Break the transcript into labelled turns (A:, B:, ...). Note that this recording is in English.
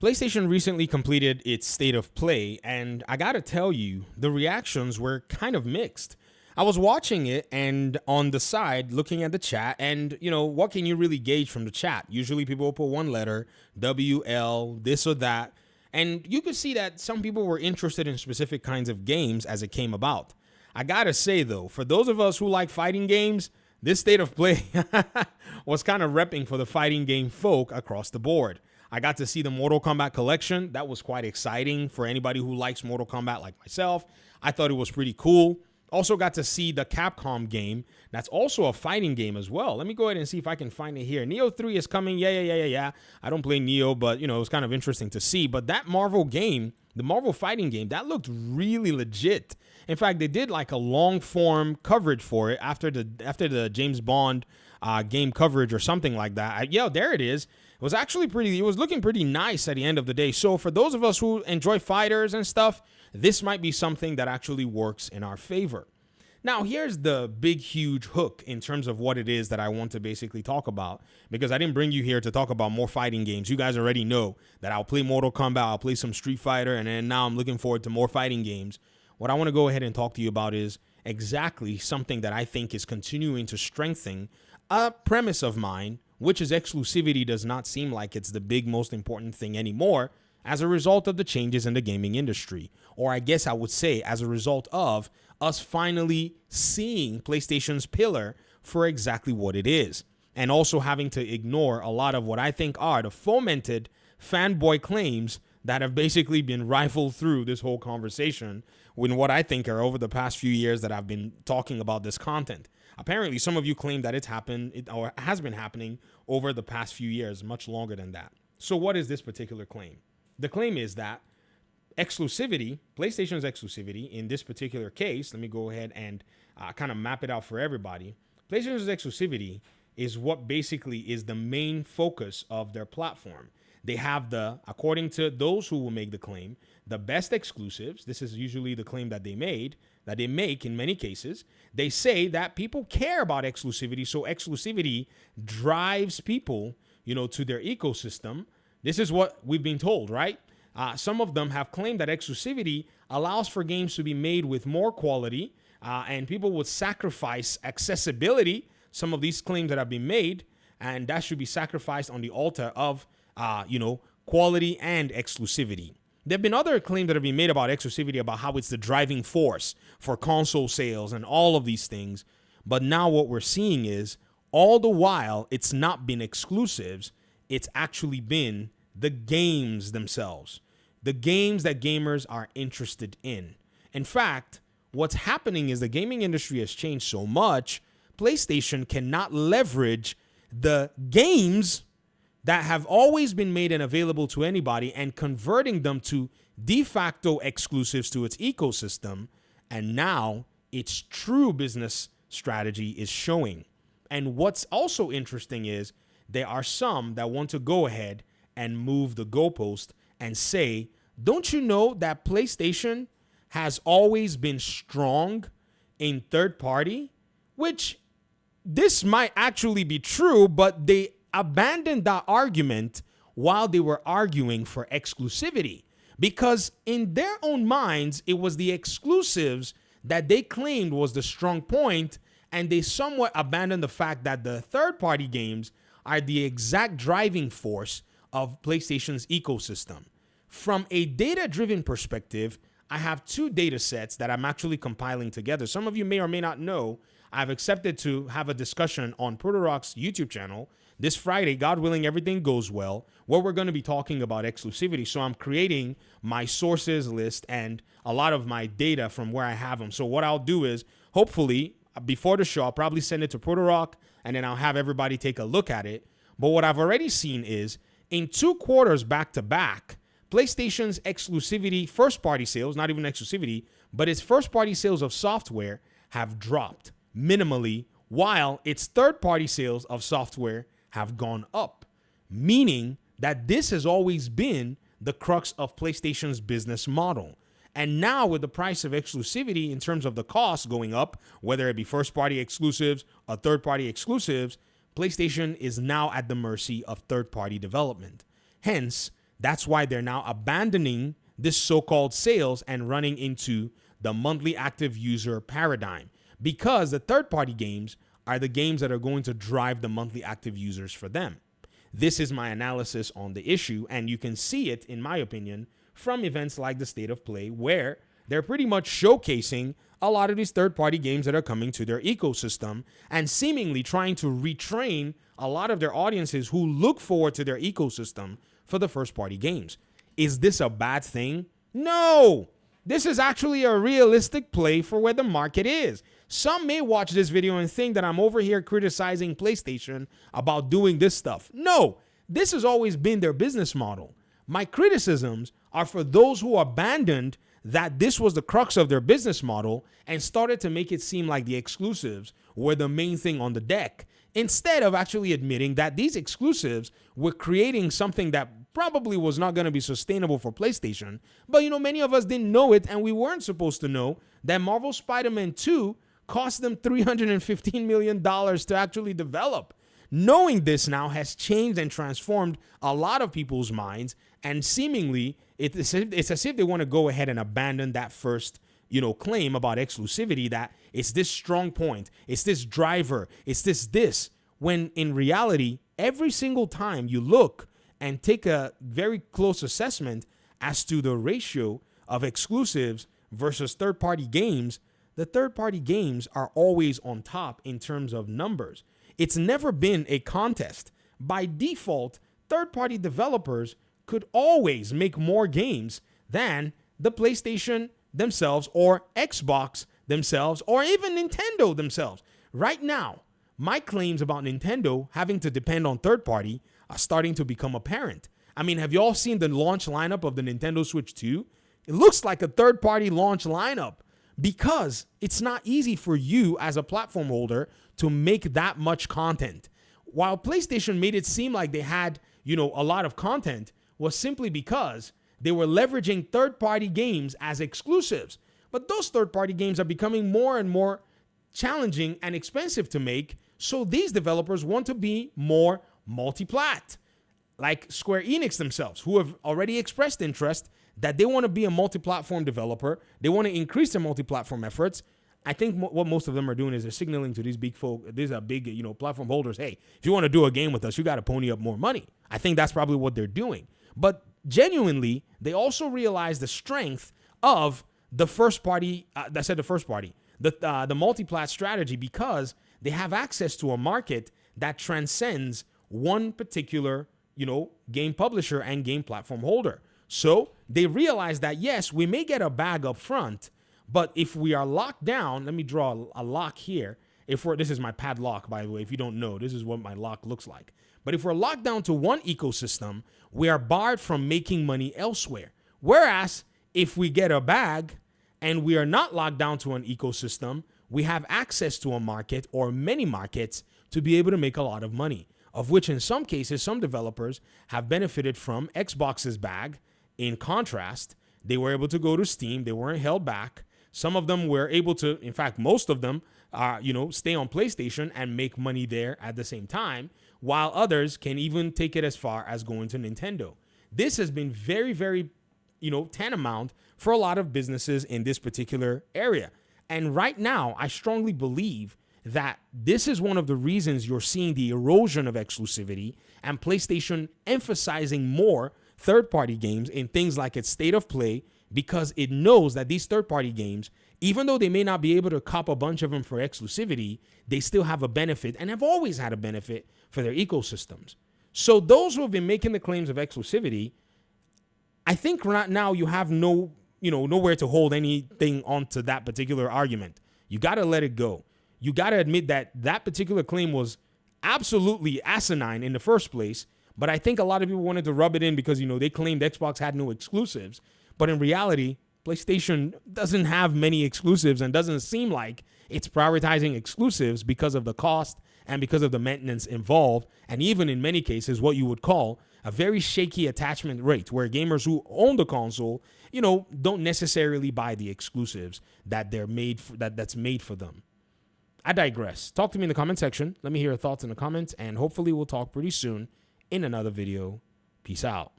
A: PlayStation recently completed its state of play, and I gotta tell you, the reactions were kind of mixed. I was watching it and on the side looking at the chat, and what can you really gauge from the chat? Usually people will put one letter, WL, this or that, and you could see that some people were interested in specific kinds of games as it came about. I gotta say though, for those of us who like fighting games, this state of play was kind of repping for the fighting game folk across the board. I got to see the Mortal Kombat collection. That was quite exciting for anybody who likes Mortal Kombat like myself. I thought it was pretty cool. Also got to see the Capcom game. That's also a fighting game as well. Let me go ahead and see if I can find it here. Neo 3 is coming. Yeah. I don't play Neo, but it was kind of interesting to see. But that Marvel game, the Marvel fighting game, that looked really legit. In fact, they did like a long form coverage for it after the James Bond game coverage or something like that. There it is. It was looking pretty nice at the end of the day. So for those of us who enjoy fighters and stuff, this might be something that actually works in our favor. Now, here's the big, huge hook in terms of what it is that I want to basically talk about, because I didn't bring you here to talk about more fighting games. You guys already know that I'll play Mortal Kombat, I'll play some Street Fighter, and then now I'm looking forward to more fighting games. What I want to go ahead and talk to you about is exactly something that I think is continuing to strengthen a premise of mine, which is exclusivity does not seem like it's the big most important thing anymore as a result of the changes in the gaming industry. Or I guess I would say as a result of us finally seeing PlayStation's pillar for exactly what it is. And also having to ignore a lot of what I think are the fomented fanboy claims that have basically been rifled through this whole conversation when what I think are over the past few years that I've been talking about this content. Apparently, some of you claim that it's happened or has been happening over the past few years, much longer than that. So what is this particular claim? The claim is that exclusivity, PlayStation's exclusivity in this particular case, let me go ahead and kind of map it out for everybody. PlayStation's exclusivity is what basically is the main focus of their platform. They have according to those who will make the claim, the best exclusives. This is usually the claim that they make in many cases. They say that people care about exclusivity, so exclusivity drives people, to their ecosystem. This is what we've been told, right? Some of them have claimed that exclusivity allows for games to be made with more quality, and people would sacrifice accessibility, some of these claims that have been made, and that should be sacrificed on the altar of, quality and exclusivity. There have been other claims that have been made about exclusivity, about how it's the driving force for console sales and all of these things. But now what we're seeing is, all the while, it's not been exclusives. It's actually been the games themselves, the games that gamers are interested in. In fact, what's happening is the gaming industry has changed so much, PlayStation cannot leverage the games that have always been made and available to anybody and converting them to de facto exclusives to its ecosystem. And now its true business strategy is showing. And what's also interesting is there are some that want to go ahead and move the goalpost and say, don't you know that PlayStation has always been strong in third party? Which this might actually be true, but they abandoned that argument while they were arguing for exclusivity, because in their own minds, it was the exclusives that they claimed was the strong point, and they somewhat abandoned the fact that the third-party games are the exact driving force of PlayStation's ecosystem. From a data-driven perspective, I have two data sets that I'm actually compiling together. Some of you may or may not know, I've accepted to have a discussion on Protorock's YouTube channel this Friday, God willing, everything goes well, where we're going to be talking about exclusivity. So I'm creating my sources list and a lot of my data from where I have them. So what I'll do is, hopefully, before the show, I'll probably send it to Protorock, and then I'll have everybody take a look at it. But what I've already seen is, in 2 quarters back to back, PlayStation's exclusivity, first-party sales, not even exclusivity, but its first-party sales of software have dropped minimally, while its third-party sales of software have gone up, meaning that this has always been the crux of PlayStation's business model. And now with the price of exclusivity in terms of the cost going up, whether it be first-party exclusives or third-party exclusives, PlayStation is now at the mercy of third-party development. Hence, That's why they're now abandoning this so-called sales and running into the monthly active user paradigm, because the third-party games are the games that are going to drive the monthly active users for them. This is my analysis on the issue, and you can see it, in my opinion, from events like the State of Play, where they're pretty much showcasing a lot of these third-party games that are coming to their ecosystem and seemingly trying to retrain a lot of their audiences who look forward to their ecosystem for the first-party games. Is this a bad thing? No! This is actually a realistic play for where the market is. Some may watch this video and think that I'm over here criticizing PlayStation about doing this stuff. No, this has always been their business model. My criticisms are for those who abandoned that this was the crux of their business model and started to make it seem like the exclusives were the main thing on the deck, instead of actually admitting that these exclusives were creating something that probably was not going to be sustainable for PlayStation. But, many of us didn't know it, and we weren't supposed to know that Marvel Spider-Man 2 cost them $315 million to actually develop. Knowing this now has changed and transformed a lot of people's minds, and seemingly it's as if they want to go ahead and abandon that first claim about exclusivity, that it's this strong point, it's this driver, it's this, when in reality, every single time you look and take a very close assessment as to the ratio of exclusives versus third-party games, the third-party games are always on top in terms of numbers. It's never been a contest. By default, third-party developers could always make more games than the PlayStation themselves or Xbox themselves or even Nintendo themselves. Right now, my claims about Nintendo having to depend on third-party are starting to become apparent. I mean, have you all seen the launch lineup of the Nintendo Switch 2? It looks like a third-party launch lineup because it's not easy for you as a platform holder to make that much content. While PlayStation made it seem like they had, a lot of content, was simply because they were leveraging third-party games as exclusives. But those third-party games are becoming more and more challenging and expensive to make, so these developers want to be more multi-plat. Like Square Enix themselves, who have already expressed interest that they want to be a multi-platform developer. They want to increase their multi-platform efforts. I think what most of them are doing is they're signaling to these big folk, these are big, platform holders, hey, if you want to do a game with us, you got to pony up more money. I think that's probably what they're doing. But genuinely, they also realize the strength of the the multi-plat strategy, because they have access to a market that transcends one particular, game publisher and game platform holder. So they realize that, yes, we may get a bag up front, but if we are locked down, let me draw a lock here. This is my padlock, by the way, if you don't know, this is what my lock looks like. But if we're locked down to one ecosystem, we are barred from making money elsewhere. Whereas if we get a bag and we are not locked down to an ecosystem, we have access to a market or many markets to be able to make a lot of money, of which in some cases, some developers have benefited from Xbox's bag. In contrast, they were able to go to Steam. They weren't held back. Some of them were able to, in fact, most of them, stay on PlayStation and make money there at the same time, while others can even take it as far as going to Nintendo. This has been very, very, tantamount for a lot of businesses in this particular area. And right now, I strongly believe that this is one of the reasons you're seeing the erosion of exclusivity and PlayStation emphasizing more third-party games in things like its State of Play, because it knows that these third-party games, even though they may not be able to cop a bunch of them for exclusivity, they still have a benefit and have always had a benefit for their ecosystems. So those who have been making the claims of exclusivity, I think right now you have nowhere to hold anything onto that particular argument. You got to let it go. You got to admit that that particular claim was absolutely asinine in the first place. But I think a lot of people wanted to rub it in because, they claimed Xbox had no exclusives. But in reality, PlayStation doesn't have many exclusives and doesn't seem like it's prioritizing exclusives because of the cost and because of the maintenance involved. And even in many cases, what you would call a very shaky attachment rate, where gamers who own the console, don't necessarily buy the exclusives that that's made for them. I digress. Talk to me in the comment section. Let me hear your thoughts in the comments, and hopefully we'll talk pretty soon in another video. Peace out.